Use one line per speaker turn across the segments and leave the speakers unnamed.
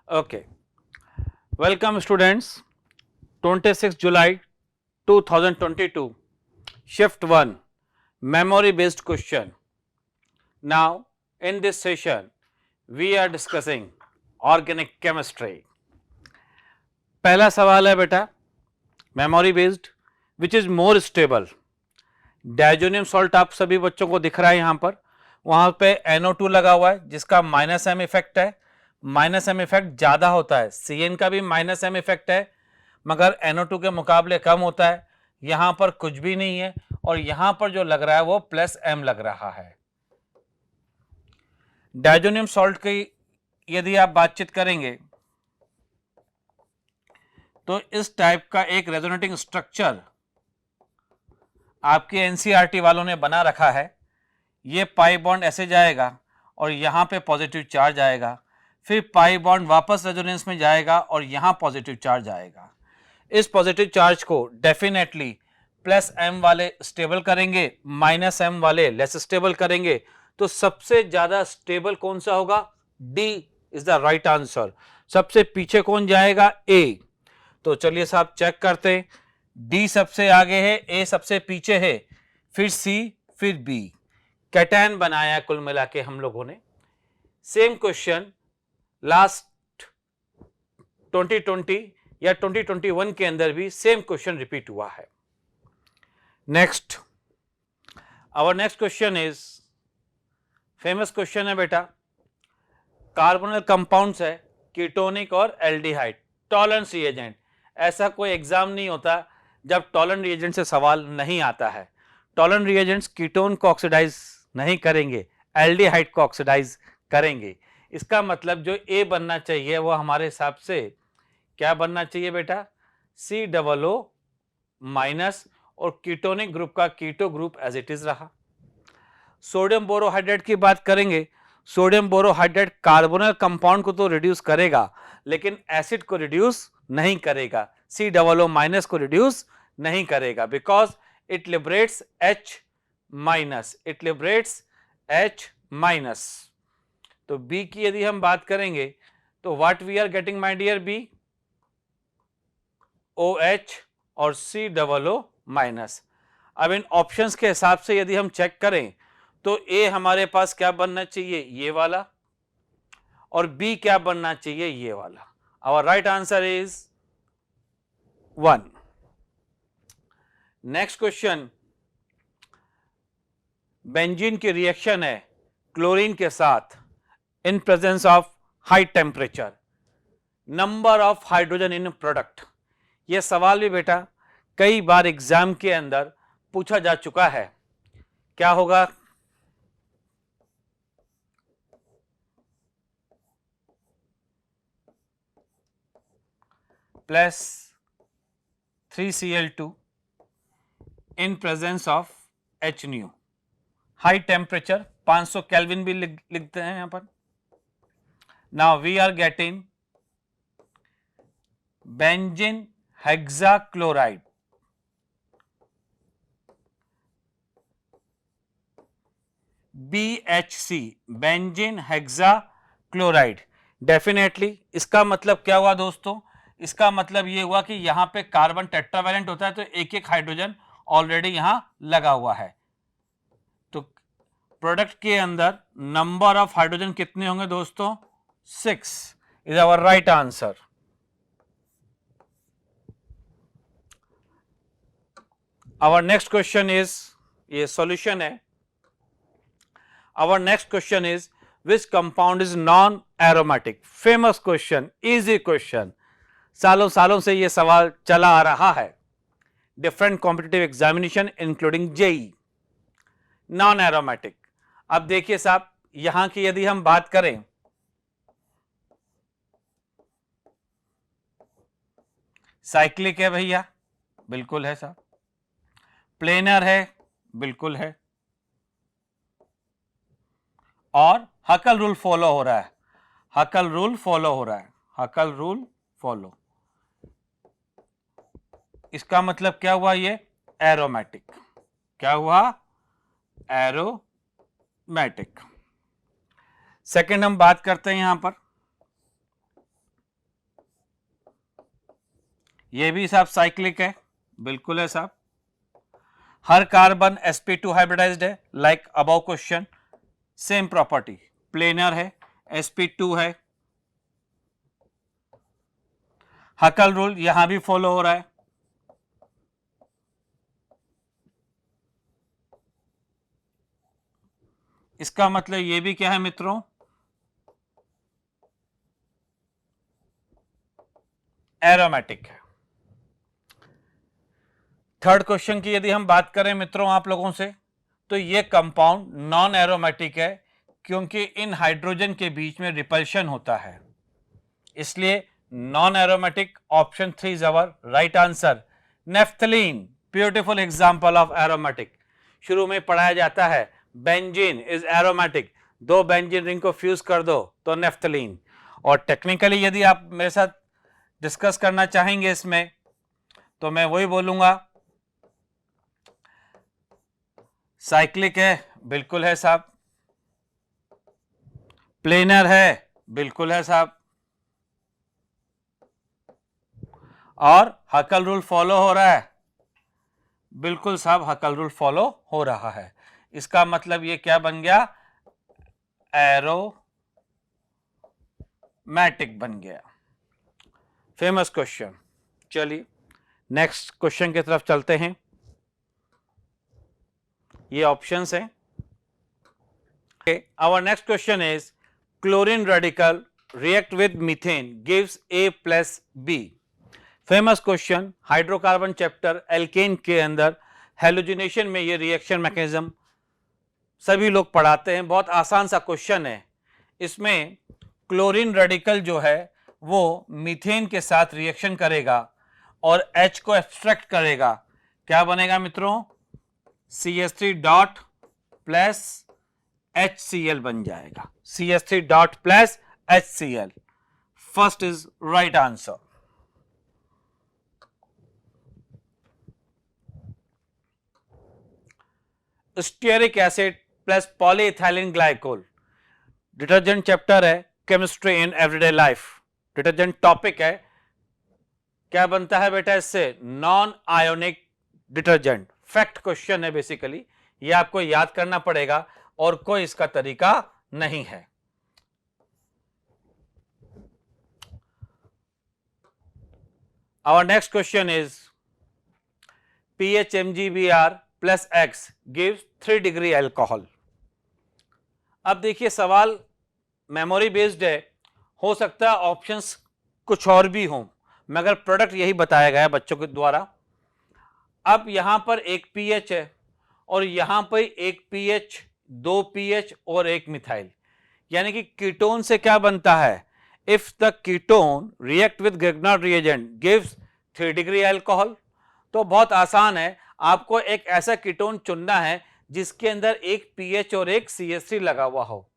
Okay. Welcome students. 26 July 2022. Shift 1. Memory based question. Now in this session we are discussing organic chemistry. पहला सवाल है बेटा memory based which is more stable. Diazonium salt आप सभी बच्चों को दिख रहा है यहाँ पर, वहाँ पे NO2 लगा हुआ है जिसका -M इफेक्ट है. -M इफेक्ट ज़्यादा होता है, CN का भी -M इफेक्ट है मगर NO2 के मुकाबले कम होता है. यहाँ पर कुछ भी नहीं है और यहाँ पर जो लग रहा है वो +M लग रहा है. डायजोनियम सॉल्ट की यदि आप बातचीत करेंगे तो इस टाइप का एक रेजोनेटिंग स्ट्रक्चर आपके एनसीईआरटी वालों ने बना रखा है. ये पाई बॉन्ड ऐसे जाएगा और यहाँ पे पॉजिटिव चार्ज आएगा, फिर पाई बॉन्ड वापस रेजोनेंस में जाएगा और यहाँ पॉजिटिव चार्ज आएगा. इस पॉजिटिव चार्ज को डेफिनेटली +M वाले स्टेबल करेंगे, -M वाले लेस स्टेबल करेंगे. तो सबसे ज्यादा स्टेबल कौन सा होगा? D is the right answer. सबसे पीछे कौन जाएगा? A. तो चलिए साहब चेक करते हैं. D सबसे आगे है, A सबसे पीछे है, फिर C, फिर B. कैटायन बनाया कुल मिला के हम लोगों ने. सेम क्वेश्चन लास्ट 2020 या 2021 के अंदर भी सेम क्वेश्चन रिपीट हुआ है. Next, our next question is famous question है बेटा. कार्बोनल कंपाउंड्स है, कीटोनिक और एल्डिहाइड, टॉलरेंस रिएजेंट. ऐसा कोई एग्जाम नहीं होता जब टॉलरेंट रिएजेंट से सवाल नहीं आता है. टॉलरेंट रिएजेंट्स कीटोन को ऑक्सीडाइज नहीं करेंगे, एल्डिहाइड को ऑक्सीडाइज करेंगे. इसका मतलब जो ए बनना चाहिए वो हमारे हिसाब से क्या बनना चाहिए बेटा? COO- और कीटोनिक ग्रुप का keto group as it is रहा. सोडियम बोरोहाइड्रेट की बात करेंगे. सोडियम बोरोहाइड्रेट कार्बोनल कंपाउंड को तो रिड्यूस करेगा लेकिन एसिड को रिड्यूस नहीं करेगा, COO- को रिड्यूस नहीं करेगा बिकॉज इट लिबरेट्स H-. तो बी की यदि हम बात करेंगे तो what we are getting my dear? B OH और COO-. अब इन ऑप्शंस के हिसाब से यदि हम चेक करें तो ए हमारे पास क्या बनना चाहिए? ये वाला. और बी क्या बनना चाहिए? ये वाला. Our right answer is 1. Next question, benzene की रिएक्शन है क्लोरीन के साथ in presence of high temperature, number of hydrogen in product. यह सवाल भी बेटा कई बार एग्जाम के अंदर पूछा जा चुका है. क्या होगा? +3Cl2 in presence of H nu. High temperature 500 kelvin भी लिखते हैं यहां पर. Now we are getting benzene hexachloride, BHC, benzene hexachloride. Definitely इसका मतलब क्या हुआ दोस्तों? इसका मतलब ये हुआ कि यहां पे कार्बन टेट्रावैलेंट होता है तो एक एक हाइड्रोजन ऑलरेडी यहां लगा हुआ है. तो प्रोडक्ट के अंदर नंबर ऑफ हाइड्रोजन कितने होंगे दोस्तों? 6 is our right answer. Our next question is, ये सॉल्यूशन है. Our next question is which compound is non aromatic. Famous question, easy question, सालों सालों से ये सवाल चला आ रहा है. Different competitive examination including JEE. Non aromatic. अब देखिए साहब यहां की यदि हम बात करें साइक्लिक है भैया, बिल्कुल है साहब. प्लेनर है, बिल्कुल है. और हकल रूल फॉलो हो रहा है, हकल रूल फॉलो हो रहा है, हकल रूल फॉलो. इसका मतलब क्या हुआ? ये एरोमेटिक. क्या हुआ? एरोमेटिक. सेकंड हम बात करते हैं यहां पर ये भी साहब साइक्लिक है, बिल्कुल है साहब। हर कार्बन sp2 हाइब्रिडाइज्ड है, like above question, same property, planar है, sp2 है। हकल रूल यहां भी फॉलो हो रहा है। इसका मतलब ये भी क्या है मित्रों, एरोमेटिक है। थर्ड क्वेश्चन की यदि हम बात करें मित्रों आप लोगों से, तो ये कंपाउंड नॉन एरोमेटिक है क्योंकि इन हाइड्रोजन के बीच में रिपल्शन होता है, इसलिए non aromatic. Option 3 is our right answer. Naphthalene, beautiful example of aromatic. शुरू में पढ़ाया जाता है बेंजीन इज एरोमेटिक, दो बेंजीन रिंग को फ्यूज कर दो तो नेफ्थलीन। और टेक्निकली यदि आप मेरे साथ डिस्कस करना चाहेंगे इसमें, तो मैं वही बोलूंगा, साइक्लिक है, बिल्कुल है साहब। प्लेनर है, बिल्कुल है साहब। और हकल रूल फॉलो हो रहा है, बिल्कुल साहब, हकल रूल फॉलो हो रहा है। इसका मतलब ये क्या बन गया, एरोमैटिक बन गया। Famous question. चलिए नेक्स्ट क्वेश्चन की तरफ चलते हैं। ये ऑप्शंस हैं। Our next question is chlorine radical react with methane gives A+B। Famous question, hydrocarbon chapter alkane के अंदर हेलोजिनेशन में ये रिएक्शन मैकेनिज्म सभी लोग पढ़ाते हैं, बहुत आसान सा क्वेश्चन है। इसमें क्लोरीन रेडिकल जो है वो मीथेन के साथ रिएक्शन करेगा और H को एब्स्ट्रैक्ट करेगा, क्या बनेगा मित्रों, CH3 डॉट प्लस HCl बन जाएगा, CH3 dot plus HCl। First is right answer. Stearic acid plus polyethylene glycol, detergent chapter है, chemistry in everyday life, detergent topic है। क्या बनता है बेटा इससे, non ionic detergent. Fact question है बेसिकली, ये आपको याद करना पड़ेगा और कोई इसका तरीका नहीं है। Our next question is PHMgBr plus X gives 3 degree alcohol. अब देखिए सवाल मेमोरी बेस्ड है, हो सकता है ऑप्शंस कुछ और भी हों, मगर प्रोडक्ट यही बताया गया है बच्चों के द्वारा। अब यहां पर एक पीएच है और यहां पर एक पीएच, दो पीएच और एक मिथाइल, यानी कि कीटोन से क्या बनता है, if the ketone react with Grignard reagent gives 3 degree alcohol. तो बहुत आसान है, आपको एक ऐसा कीटोन चुनना है जिसके अंदर एक पीएच और एक CH3 लगा हुआ हो,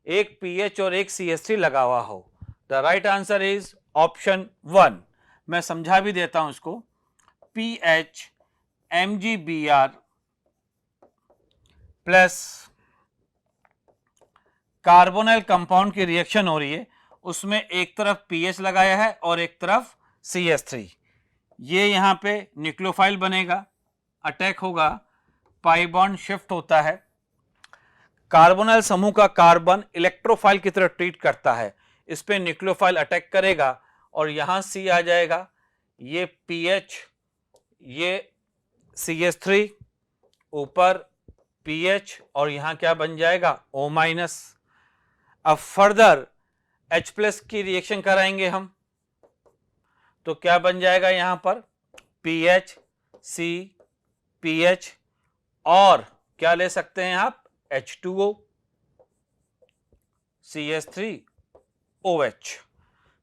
एक पीएच और एक CH3 लगा हुआ हो। The right answer is option 1। मैं समझा भी देता हूं इसको, PHMgBr प्लस कार्बोनिल कंपाउंड की रिएक्शन हो रही है, उसमें एक तरफ पीएच लगाया है और एक तरफ CH3। ये यहां पे न्यूक्लियोफाइल बनेगा, अटैक होगा, पाई बॉन्ड शिफ्ट होता है, कार्बोनिल समूह का कार्बन इलेक्ट्रोफाइल की तरह ट्रीट करता है, इस पे न्यूक्लियोफाइल अटैक करेगा और यहां C आ जाएगा, ये PH, ये CH3, ऊपर PH और यहां क्या बन जाएगा O-। अब फर्दर H+ की रिएक्शन कराएंगे हम, तो क्या बन जाएगा यहां पर PH, C, PH और क्या ले सकते हैं आप H2O, CH3OH।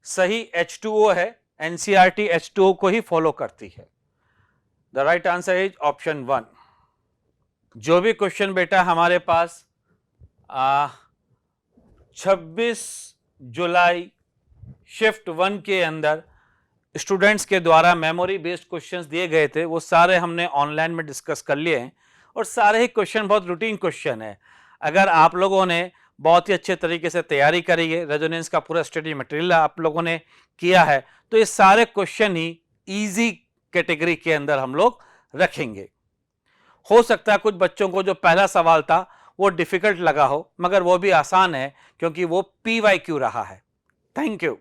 सही H2O है, NCERT H2O को ही फॉलो करती है। The right answer is option 1। जो भी क्वेश्चन बेटा हमारे पास 26 जुलाई शिफ्ट 1 के अंदर स्टूडेंट्स के द्वारा मेमोरी बेस्ड क्वेश्चंस दिए गए थे, वो सारे हमने ऑनलाइन में डिस्कस कर लिए हैं और सारे ही क्वेश्चन बहुत रूटीन क्वेश्चन है। अगर आप लोगों ने बहुत ही अच्छे तरीके से तैयारी करी है, रेजोनेंस का पूरा स्टडी मटेरियल आप लोगों ने किया है, तो ये सारे क्वेश्चन ही इजी कैटेगरी के अंदर हम लोग रखेंगे। हो सकता है कुछ बच्चों को जो पहला सवाल था वो डिफिकल्ट लगा हो, मगर वो भी आसान है क्योंकि वो PYQ रहा है। Thank you.